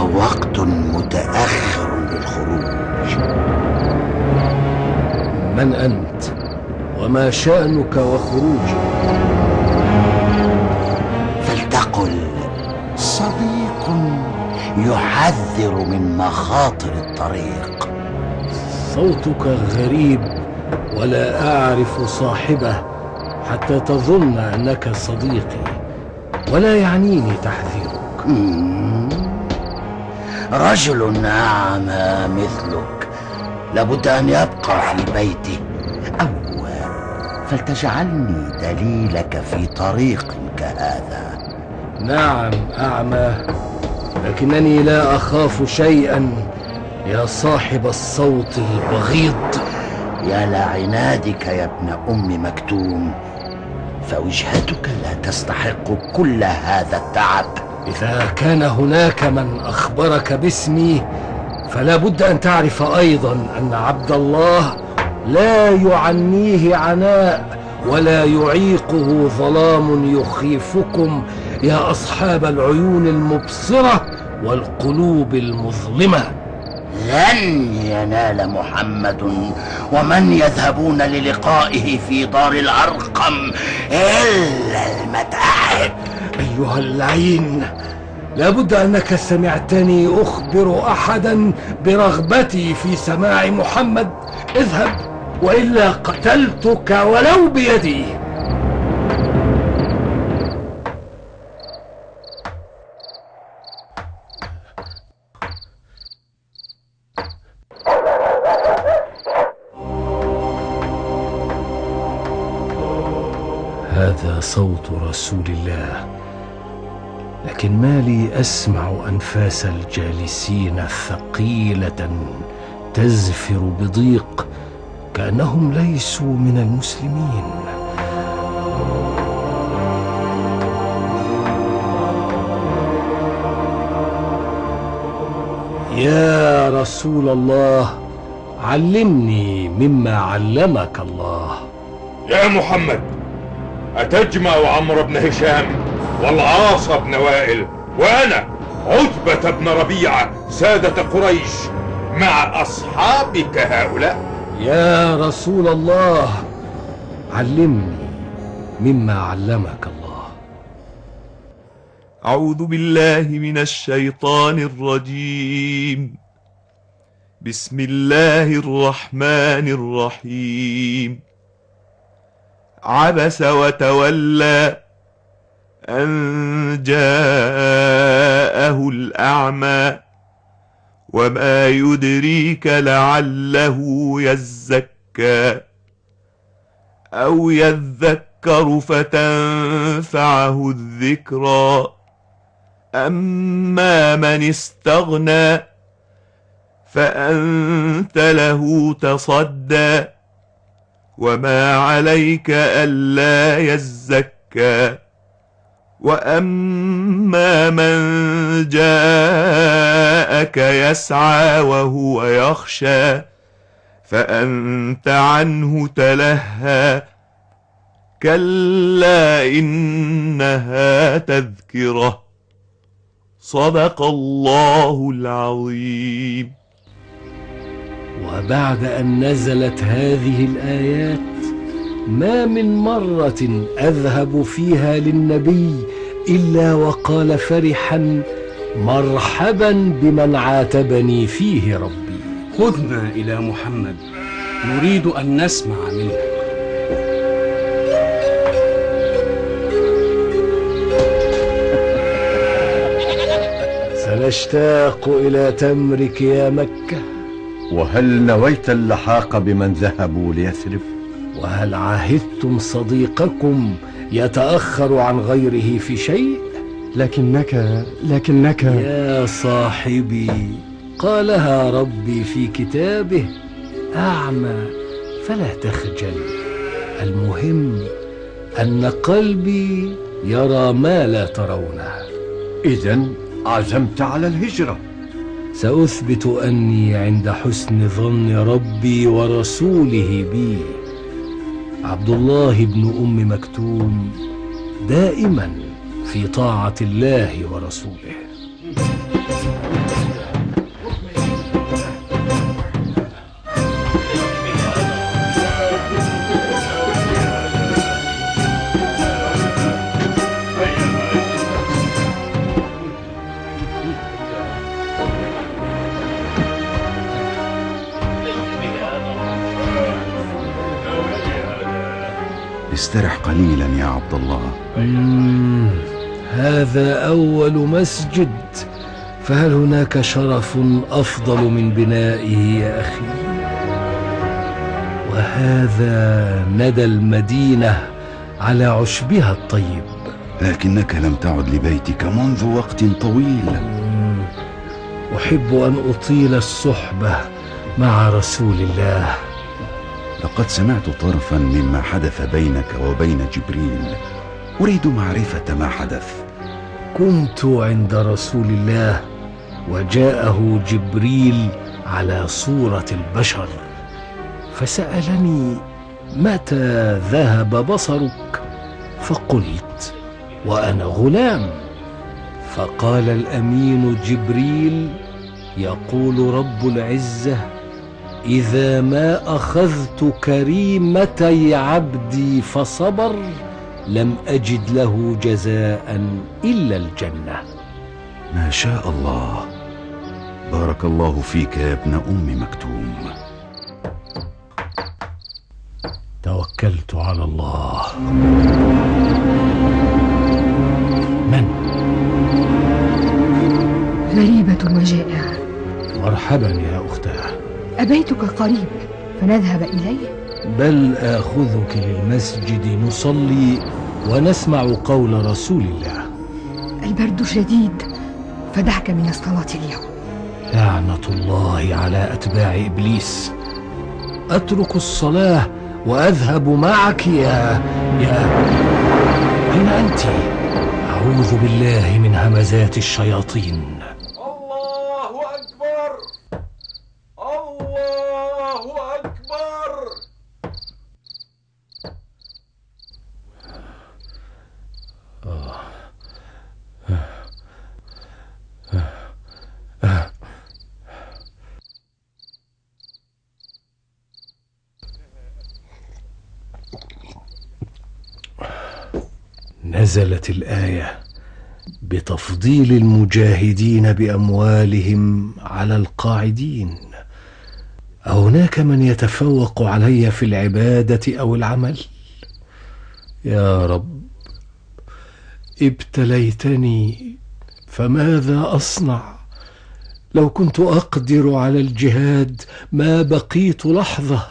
وقت متأخر للخروج. من أنت؟ وما شأنك وخروجك؟ فلتقل صديق يحذر من مخاطر الطريق. صوتك غريب ولا أعرف صاحبه حتى تظن أنك صديقي، ولا يعنيني تحذيرك. رجل أعمى مثلك لابد أن يبقى في بيته، أو فلتجعلني دليلك في طريق كهذا. نعم أعمى، لكنني لا أخاف شيئا يا صاحب الصوت البغيض. يا لعنادك يا ابن أم مكتوم، فوجهتك لا تستحق كل هذا التعب. إذا كان هناك من أخبرك باسمي فلا بد أن تعرف أيضا أن عبد الله لا يعنيه عناء ولا يعيقه ظلام يخيفكم يا أصحاب العيون المبصرة والقلوب المظلمة. لن ينال محمد ومن يذهبون للقائه في دار الأرقم إلا المتاعب. أيها اللعين، لابد أنك سمعتني أخبر أحدا برغبتي في سماع محمد. اذهب وإلا قتلتك ولو بيدي. هذا صوت رسول الله، لكن ما لي أسمع أنفاس الجالسين ثقيلة تزفر بضيق كأنهم ليسوا من المسلمين. يا رسول الله، علمني مما علمك الله. يا محمد، أتجمع عمرو بن هشام والعاص بن وائل وأنا عتبة بن ربيعة سادة قريش مع أصحابك هؤلاء؟ يا رسول الله، علمني مما علمك الله. أعوذ بالله من الشيطان الرجيم. بسم الله الرحمن الرحيم. عبس وتولى أن جاءه الأعمى وما يدريك لعله يزكى أو يذكر فتنفعه الذكرى. أما من استغنى فأنت له تصدى وما عليك ألا يزكى. وأما من جاءك يسعى وهو يخشى فأنت عنه تلهى. كلا إنها تذكرة. صدق الله العظيم. وبعد أن نزلت هذه الآيات ما من مرة أذهب فيها للنبي إلا وقال فرحا: مرحبا بمن عاتبني فيه ربي. خذنا إلى محمد، نريد أن نسمع منه. سنشتاق إلى تمرك يا مكة. وهل نويت اللحاق بمن ذهبوا ليثرب؟ وهل عاهدتم صديقكم يتأخر عن غيره في شيء؟ لكنك يا صاحبي، قالها ربي في كتابه: أعمى فلا تخجل، المهم أن قلبي يرى ما لا ترونه. إذن عزمت على الهجرة. سأثبت أني عند حسن ظن ربي ورسوله بي. عبد الله بن أم مكتوم دائما في طاعة الله ورسوله. استرح قليلا يا عبد الله. هذا أول مسجد، فهل هناك شرف أفضل من بنائه يا أخي؟ وهذا ندى المدينة على عشبها الطيب. لكنك لم تعد لبيتك منذ وقت طويل. أحب أن أطيل الصحبة مع رسول الله. لقد سمعت طرفا مما حدث بينك وبين جبريل، أريد معرفة ما حدث. كنت عند رسول الله وجاءه جبريل على صورة البشر، فسألني: متى ذهب بصرك؟ فقلت: وأنا غلام. فقال الأمين جبريل: يقول رب العزة: إذا ما أخذت كريمتي عبدي فصبر لم أجد له جزاء إلا الجنة. ما شاء الله. بارك الله فيك يا ابن أم مكتوم. توكلت على الله. من؟ غريبة وجائعة. مرحبا يا أختاه. أبيتك قريب، فنذهب إليه؟ بل آخذك للمسجد نصلي ونسمع قول رسول الله. البرد شديد، فدعك من الصلاة اليوم. لعنة الله على أتباع إبليس. أترك الصلاة وأذهب معك يا أين أنت؟ أعوذ بالله من همزات الشياطين. الله أكبر، الله أكبر. نزلت الآية بتفضيل المجاهدين بأموالهم على القاعدين. أهناك من يتفوق علي في العبادة أو العمل؟ يا رب، ابتليتني فماذا أصنع؟ لو كنت أقدر على الجهاد ما بقيت لحظة.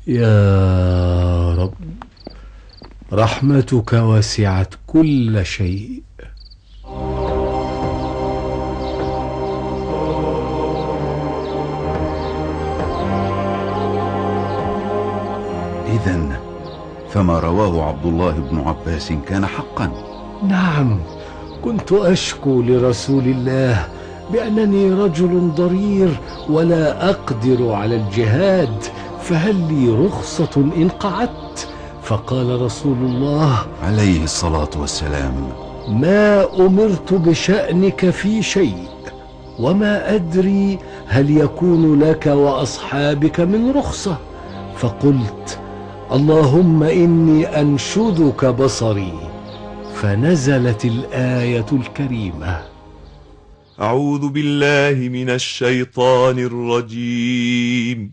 يا رب، رحمتك وسعت كل شيء. إذن فما رواه عبد الله بن عباس كان حقا. نعم، كنت أشكو لرسول الله بأنني رجل ضرير ولا أقدر على الجهاد، فهل لي رخصة إن قعدت؟ فقال رسول الله عليه الصلاة والسلام: ما أمرت بشأنك في شيء، وما أدري هل يكون لك وأصحابك من رخصة. فقلت: اللهم إني أنشدك بصري. فنزلت الآية الكريمة: أعوذ بالله من الشيطان الرجيم.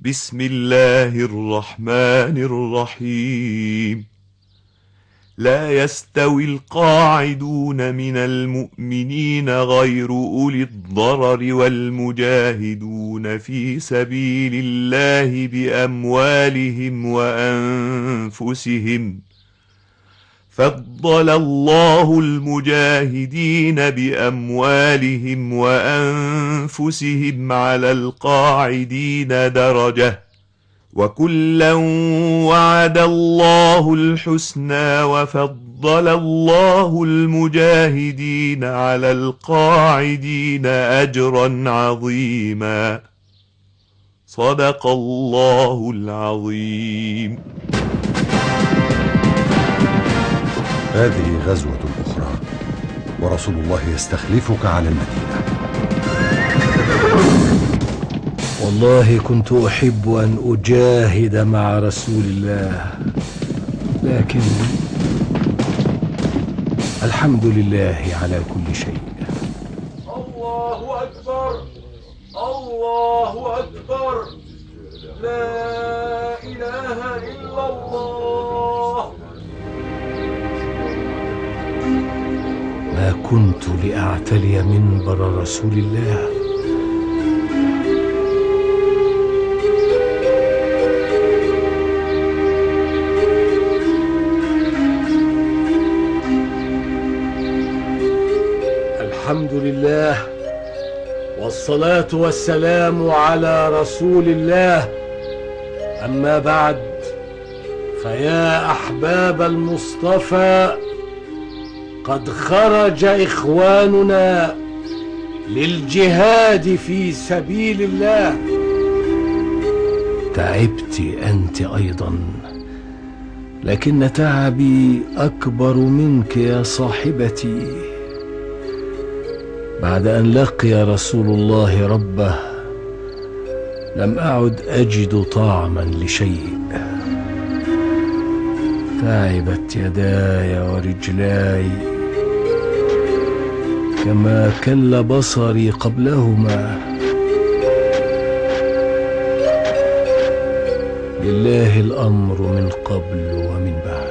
بسم الله الرحمن الرحيم. لا يستوي القاعدون من المؤمنين غير أولي الضرر والمجاهدون في سبيل الله بأموالهم وأنفسهم. فضل الله المجاهدين بأموالهم وأنفسهم على القاعدين درجة، وكلا وعد الله الحسنى، وفضل الله المجاهدين على القاعدين أجرا عظيما. صدق الله العظيم. هذه غزوة أخرى، ورسول الله يستخلفك على المدينة. والله كنت أحب أن أجاهد مع رسول الله، لكن الحمد لله على كل شيء. الله أكبر الله أكبر، لا إله إلا الله. ما كنت لأعتلي منبر رسول الله. الحمد لله والصلاة والسلام على رسول الله. أما بعد، فيا أحباب المصطفى، قد خرج إخواننا للجهاد في سبيل الله. تعبت أنت أيضا، لكن تعبي أكبر منك يا صاحبتي. بعد أن لقي رسول الله ربه لم أعد أجد طعما لشيء. تعبت يداي ورجلاي كما كل بصري قبلهما. لله الأمر من قبل ومن بعد.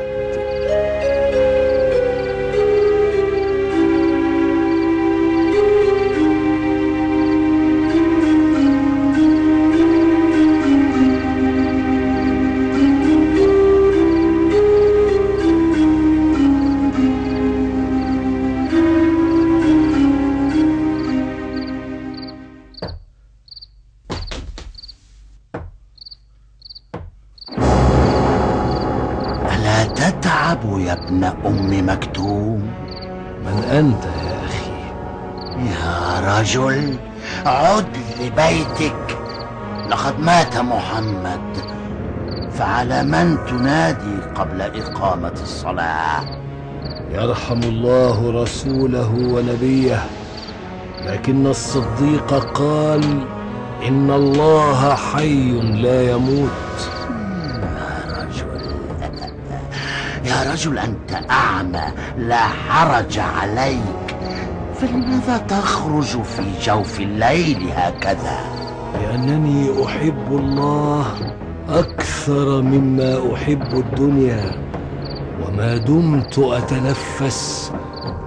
تتعب يا ابن أم مكتوم؟ من أنت يا أخي؟ يا رجل، عد لبيتك، لقد مات محمد، فعلى من تنادي قبل إقامة الصلاة؟ يرحم الله رسوله ونبيه، لكن الصديق قال: إن الله حي لا يموت. يا رجل أنت أعمى، لا حرج عليك، فلماذا تخرج في جوف الليل هكذا؟ لأنني أحب الله أكثر مما أحب الدنيا، وما دمت أتنفس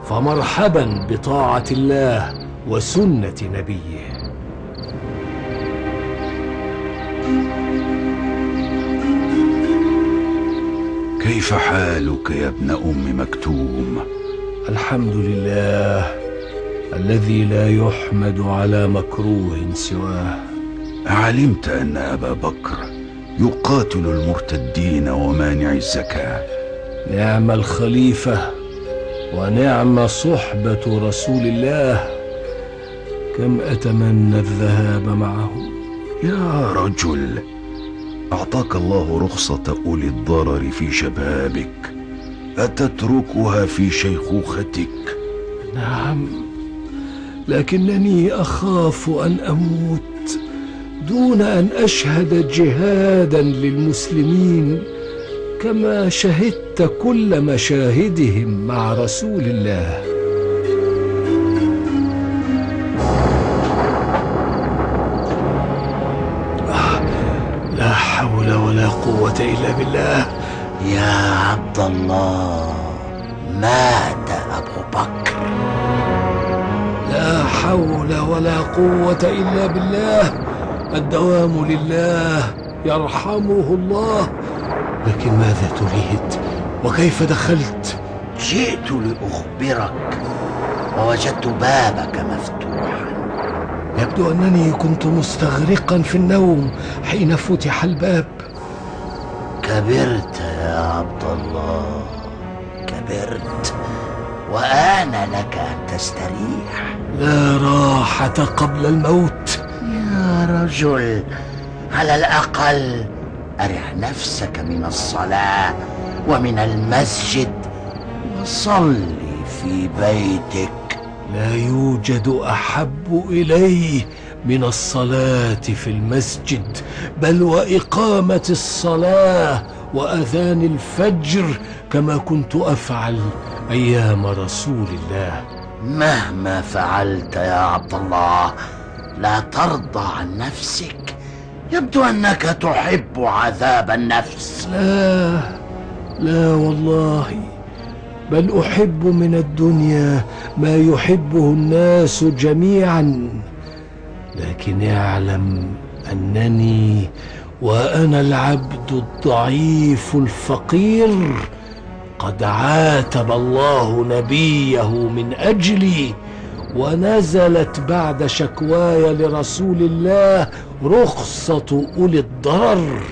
فمرحبا بطاعة الله وسنة نبيه. كيف حالك يا ابن أم مكتوم؟ الحمد لله الذي لا يحمد على مكروه سواه. علمت أن أبا بكر يقاتل المرتدين ومانع الزكاة؟ نعم الخليفة ونعم صحبة رسول الله، كم أتمنى الذهاب معهم. يا رجل، أعطاك الله رخصة أولي الضرر في شبابك، أتتركها في شيخوختك؟ نعم، لكنني أخاف أن أموت دون أن أشهد جهادا للمسلمين كما شهدت كل مشاهدهم مع رسول الله. لا حول ولا قوة إلا بالله. يا عبد الله، مات أبو بكر. لا حول ولا قوة إلا بالله. الدوام لله، يرحمه الله. لكن ماذا تريد وكيف دخلت؟ جئت لأخبرك ووجدت بابك مفتوحا. يبدو أنني كنت مستغرقا في النوم حين فتح الباب. كبرت يا عبد الله، كبرت، وآن لك أن تستريح. لا راحة قبل الموت. يا رجل، على الأقل أرح نفسك من الصلاة ومن المسجد وصلي في بيتك. لا يوجد أحب إلي من الصلاة في المسجد، بل وإقامة الصلاة وأذان الفجر كما كنت أفعل أيام رسول الله. مهما فعلت يا عبد الله لا ترضى عن نفسك. يبدو أنك تحب عذاب النفس. لا والله، بل أحب من الدنيا ما يحبه الناس جميعا، لكن اعلم أنني وأنا العبد الضعيف الفقير قد عاتب الله نبيه من أجلي، ونزلت بعد شكواي لرسول الله رخصة أولي الضرر.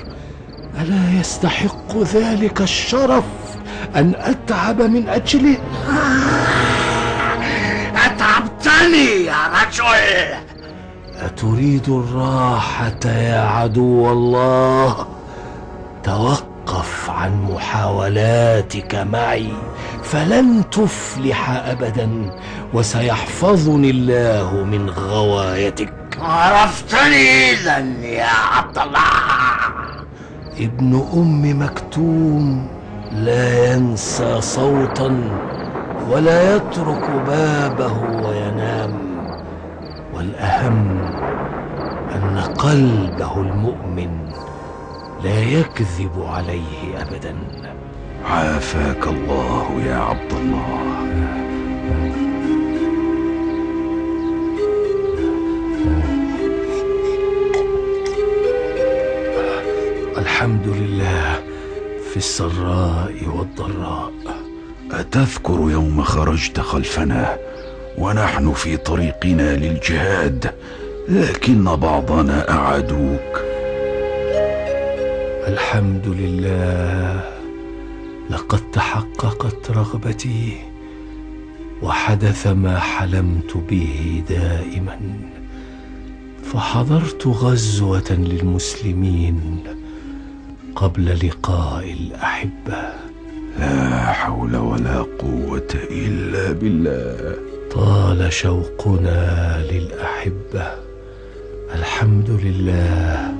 ألا يستحق ذلك الشرف أن أتعب من أجله؟ أتعبتني يا رجل. أتريد الراحة يا عدو الله؟ توقف عن محاولاتك معي فلن تفلح أبدا، وسيحفظني الله من غوايتك. عرفتني إذن يا عبد الله. ابن أم مكتوم لا ينسى صوتا ولا يترك بابه وينام، والأهم أن قلبه المؤمن لا يكذب عليه أبدا. عافاك الله يا عبد الله. الحمد لله في السراء والضراء. أتذكر يوم خرجت خلفنا ونحن في طريقنا للجهاد، لكن بعضنا أعادوك؟ الحمد لله، لقد تحققت رغبتي وحدث ما حلمت به دائما، فحضرت غزوة للمسلمين قبل لقاء الأحبة. لا حول ولا قوة إلا بالله. طال شوقنا للأحبة. الحمد لله